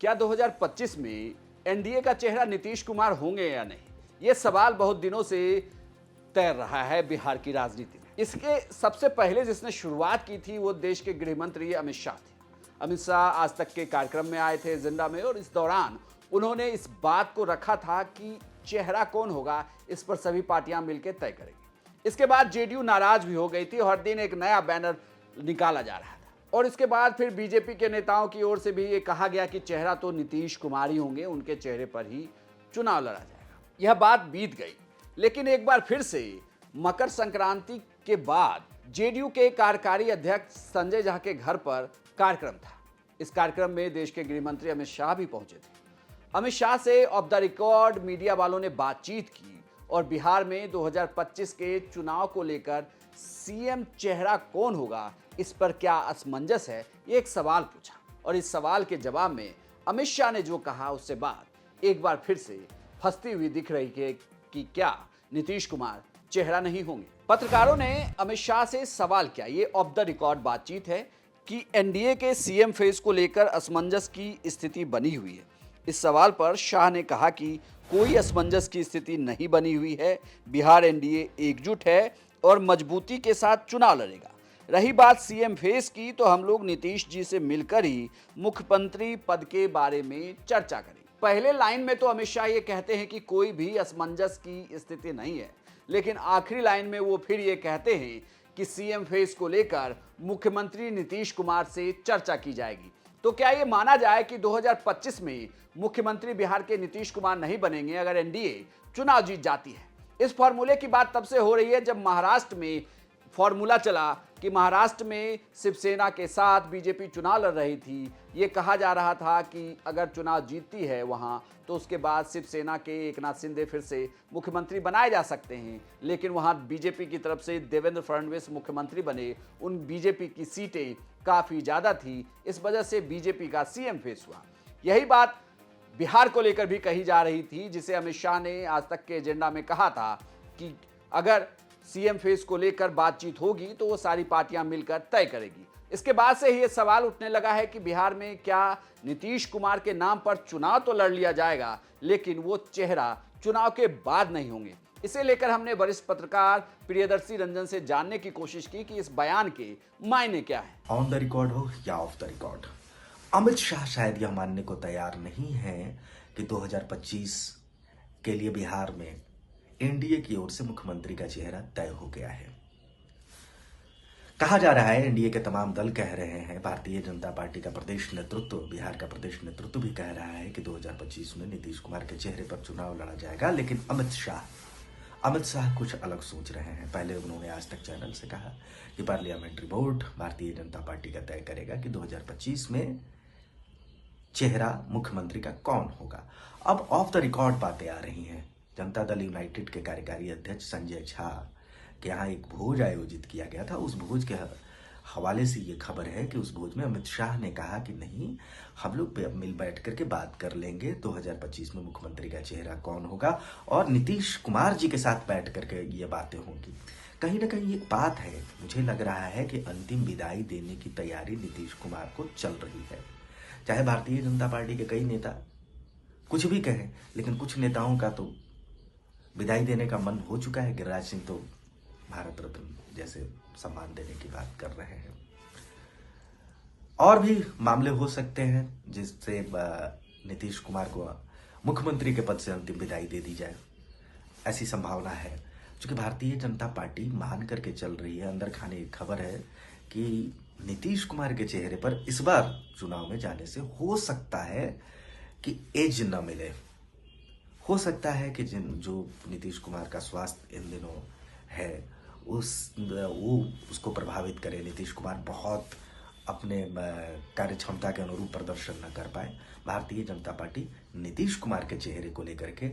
क्या 2025 में एनडीए का चेहरा नीतीश कुमार होंगे या नहीं, ये सवाल बहुत दिनों से तैर रहा है बिहार की राजनीति में। इसके सबसे पहले जिसने शुरुआत की थी वो देश के गृह मंत्री अमित शाह थे। अमित शाह आज तक के कार्यक्रम में आए थे एजेंडा में, और इस दौरान उन्होंने इस बात को रखा था कि चेहरा कौन होगा इस पर सभी पार्टियां मिलकर तय करेंगी। इसके बाद जेडीयू नाराज भी हो गई थी, हर दिन एक नया बैनर निकाला जा रहा था, और इसके बाद फिर बीजेपी के नेताओं की ओर से भी ये कहा गया कि चेहरा तो नीतीश कुमार ही होंगे, उनके चेहरे पर ही चुनाव लड़ा जाएगा। यह बात बीत गई, लेकिन एक बार फिर से मकर संक्रांति के बाद जेडीयू के कार्यकारी अध्यक्ष संजय झा के घर पर कार्यक्रम था। इस कार्यक्रम में देश के गृह मंत्री अमित शाह भी पहुंचे थे। अमित शाह से ऑफ द रिकॉर्ड मीडिया वालों ने बातचीत की और बिहार में 2025 के चुनाव को लेकर सीएम चेहरा कौन होगा, इस पर क्या असमंजस है, ये एक सवाल पूछा। और इस सवाल के जवाब में अमित शाह ने जो कहा उससे बात एक बार फिर से फंसती हुई दिख रही है कि क्या नीतीश कुमार चेहरा नहीं होंगे। पत्रकारों ने अमित शाह से सवाल किया, ये ऑफ द रिकॉर्ड बातचीत है, कि एनडीए के सीएम फेस को लेकर असमंजस की स्थिति बनी हुई है। इस सवाल पर शाह ने कहा कि कोई असमंजस की स्थिति नहीं बनी हुई है, बिहार एनडीए एकजुट है और मजबूती के साथ चुनाव लड़ेगा। रही बात सीएम फेस की, तो हम लोग नीतीश जी से मिलकर ही मुख्यमंत्री पद के बारे में चर्चा करेंगे। पहले लाइन में तो अमित शाह ये कहते हैं कि कोई भी असमंजस की स्थिति नहीं है, लेकिन आखिरी लाइन में वो फिर ये कहते हैं कि सीएम फेस को लेकर मुख्यमंत्री नीतीश कुमार से चर्चा की जाएगी। तो क्या ये माना जाए कि 2025 में मुख्यमंत्री बिहार के नीतीश कुमार नहीं बनेंगे अगर एनडीए चुनाव जीत जाती है? इस फॉर्मूले की बात तब से हो रही है जब महाराष्ट्र में फॉर्मूला चला कि महाराष्ट्र में शिवसेना के साथ बीजेपी चुनाव लड़ रही थी। ये कहा जा रहा था कि अगर चुनाव जीतती है वहाँ, तो उसके बाद शिवसेना के एकनाथ शिंदे फिर से मुख्यमंत्री बनाए जा सकते हैं, लेकिन वहाँ बीजेपी की तरफ से देवेंद्र फडणवीस मुख्यमंत्री बने। उन बीजेपी की सीटें काफ़ी ज़्यादा थी, इस वजह से बीजेपी का सीएम फेस हुआ। यही बात बिहार को लेकर भी कही जा रही थी, जिसे अमित शाह ने आज तक के एजेंडा में कहा था कि अगर सीएम फेस को लेकर बातचीत होगी तो वो सारी पार्टियां मिलकर तय करेगी। इसके बाद से ही ये सवाल उठने लगा है कि बिहार में क्या नीतीश कुमार के नाम पर चुनाव तो लड़ लिया जाएगा, लेकिन वो चेहरा चुनाव के बाद नहीं होंगे। इसे लेकर हमने वरिष्ठ पत्रकार प्रियदर्शी रंजन से जानने की कोशिश की कि इस बयान के मायने क्या है। ऑन द रिकॉर्ड हो या of the record, Amit Shah शायद यह मानने को तैयार नहीं है कि 2025 के लिए बिहार में एनडीए की ओर से मुख्यमंत्री का चेहरा तय हो गया है। कहा जा रहा है, एनडीए के तमाम दल कह रहे हैं, भारतीय जनता पार्टी का प्रदेश नेतृत्व, बिहार का प्रदेश नेतृत्व भी कह रहा है कि 2025 में नीतीश कुमार के चेहरे पर चुनाव लड़ा जाएगा। लेकिन अमित शाह कुछ अलग सोच रहे हैं। पहले उन्होंने आज तक चैनल से कहा कि parliamentary board Bharatiya Janata party का तय करेगा कि 2025 में चेहरा मुख्यमंत्री का कौन होगा। अब ऑफ द रिकॉर्ड बातें आ रही हैं। जनता दल यूनाइटेड के कार्यकारी अध्यक्ष संजय झा के यहाँ एक भोज आयोजित किया गया था। उस भोज के हवाले से ये खबर है कि उस भोज में अमित शाह ने कहा कि नहीं, हम लोग मिल बैठ करके बात कर लेंगे 2025 में मुख्यमंत्री का चेहरा कौन होगा, और नीतीश कुमार जी के साथ बैठ करके ये बातें होंगी। कहीं ना कहीं एक बात है, मुझे लग रहा है कि अंतिम विदाई देने की तैयारी नीतीश कुमार को चल रही है। चाहे भारतीय जनता पार्टी के कई नेता कुछ भी कहें, लेकिन कुछ नेताओं का तो विदाई देने का मन हो चुका है। गिरिराज सिंह तो भारत रत्न जैसे सम्मान देने की बात कर रहे हैं। और भी मामले हो सकते हैं जिससे नीतीश कुमार को मुख्यमंत्री के पद से अंतिम विदाई दे दी जाए, ऐसी संभावना है। क्योंकि भारतीय जनता पार्टी मान करके चल रही है। अंदर खाने एक खबर है कि नीतीश कुमार के चेहरे पर इस बार चुनाव में जाने से हो सकता है कि एज न मिले। हो सकता है कि जो नीतीश कुमार का स्वास्थ्य इन दिनों है वो उसको प्रभावित करे। नीतीश कुमार बहुत अपने कार्य क्षमता के अनुरूप प्रदर्शन न कर पाए। भारतीय जनता पार्टी नीतीश कुमार के चेहरे को लेकर के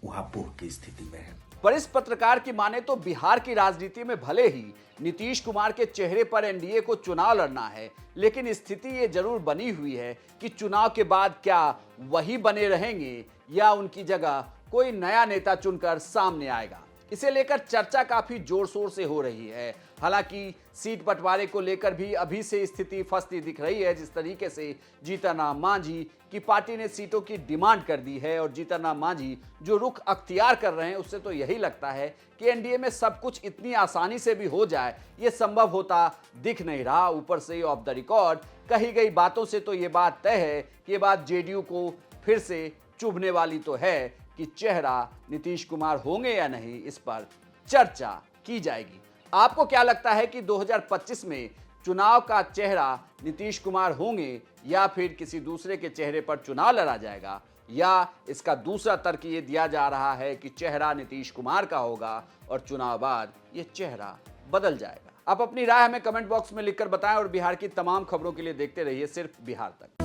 उहापोह की स्थिति में है। वरिष्ठ पत्रकार की माने तो बिहार की राजनीति में भले ही नीतीश कुमार के चेहरे पर एनडीए को चुनाव लड़ना है, लेकिन स्थिति ये जरूर बनी हुई है कि चुनाव के बाद क्या वही बने रहेंगे या उनकी जगह कोई नया नेता चुनकर सामने आएगा। इसे लेकर चर्चा काफी जोर शोर से हो रही है। हालांकि सीट बंटवारे को लेकर भी अभी से स्थिति फंसती दिख रही है। जिस तरीके से जीतन राम मांझी की पार्टी ने सीटों की डिमांड कर दी है और जीतन राम मांझी जो रुख अख्तियार कर रहे हैं, उससे तो यही लगता है कि एनडीए में सब कुछ इतनी आसानी से भी हो जाए, ये संभव होता दिख नहीं रहा। ऊपर से ऑफ द रिकॉर्ड कही गई बातों से तो ये बात तय है कि ये बात जेडीयू को फिर से चुभने वाली तो है कि चेहरा नीतीश कुमार होंगे या नहीं, इस पर चर्चा की जाएगी। आपको क्या लगता है कि 2025 में चुनाव का चेहरा नीतीश कुमार होंगे या फिर किसी दूसरे के चेहरे पर चुनाव लड़ा जाएगा, या इसका दूसरा तर्क ये दिया जा रहा है कि चेहरा नीतीश कुमार का होगा और चुनाव बाद ये चेहरा बदल जाएगा? आप अपनी राय हमें कमेंट बॉक्स में लिखकर बताएं और बिहार की तमाम खबरों के लिए देखते रहिए सिर्फ बिहार तक।